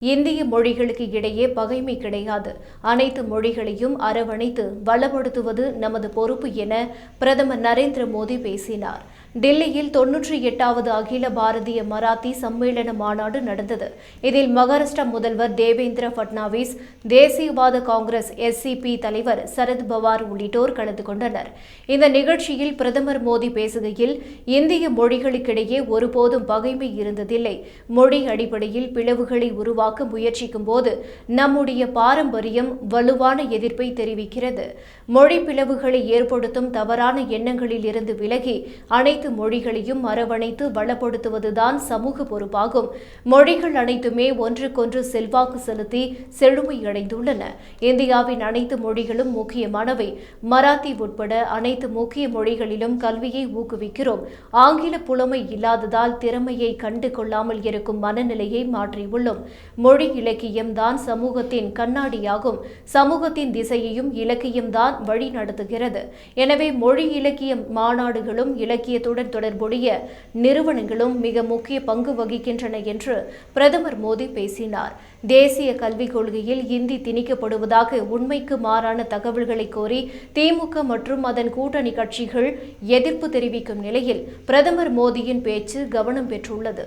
இந்திய மொழிகளுக்கு இடையே பகைமை கிடையாது. அனைத்து மொழிகளையும் அரவணைத்து வளப்படுத்துவது நமது பொறுப்பு என பிரதமர் நரேந்திர மோடி பேசினார். டில்லியில் 98வது அகில பாரதிய மராத்தி சம்மேளன மாநாடு நடந்தது. இதில் மகாராஷ்டிரா முதல்வர் தேவேந்திர பட்னாவிஸ், தேசியவாத காங்கிரஸ் (SCP) தலைவர் சரத் பவார் உள்ளிட்டோர் கலந்து கொண்டனர். இந்த நிகழ்ச்சியில் பிரதமர் மோடி பேசுகையில், இந்திய மொழிகளுக்கிடையே ஒருபோதும் பகைமை இருந்ததில்லை. மொழி அடிப்படையில் பிளவுகளை உருவாக்க முயற்சிக்கும் போது நம்முடைய பாரம்பரியம் வலுவான எதிர்ப்பை தெரிவிக்கிறது. மொழி பிளவுகளை ஏற்படுத்தும் தவறான எண்ணங்களில் இருந்து விலகி அனைத்து மொழிகளையும் அரவணைத்து வளப்படுத்துவதுதான் சமூக பொறுப்பாகும். மொழிகள் அனைத்துமே ஒன்றுக்கொன்று செல்வாக்கு செலுத்தி செழுமையடைந்துள்ளன. இந்தியாவின் அனைத்து மொழிகளும் முக்கியமானவை. மராத்தி உட்பட அனைத்து முக்கிய மொழிகளிலும் கல்வியை ஊக்குவிக்கிறோம். ஆங்கில புலமை இல்லாததால் திறமையை கண்டு கொள்ளாமல் இருக்கும் மனநிலையை மாற்றியுள்ளோம். மொழி இலக்கியம்தான் சமூகத்தின் கண்ணாடியாகும். சமூகத்தின் திசையையும் இலக்கியம்தான் வழி நடத்துகிறது. எனவே மொழி இலக்கிய மாநாடுகளும் இலக்கியத்துடன் தொடர்புடைய நிறுவனங்களும் மிக முக்கிய பங்கு வகிக்கின்றன என்று பிரதமர் மோடி பேசினார். தேசிய கல்விக் கொள்கையில் இந்தி திணிக்கப்படுவதாக உண்மைக்கு மாறான தகவல்களை கோரி திமுக மற்றும் அதன் கூட்டணி கட்சிகள் எதிர்ப்பு தெரிவிக்கும் நிலையில் பிரதமர் மோடியின் பேச்சு கவனம் பெற்றுள்ளது.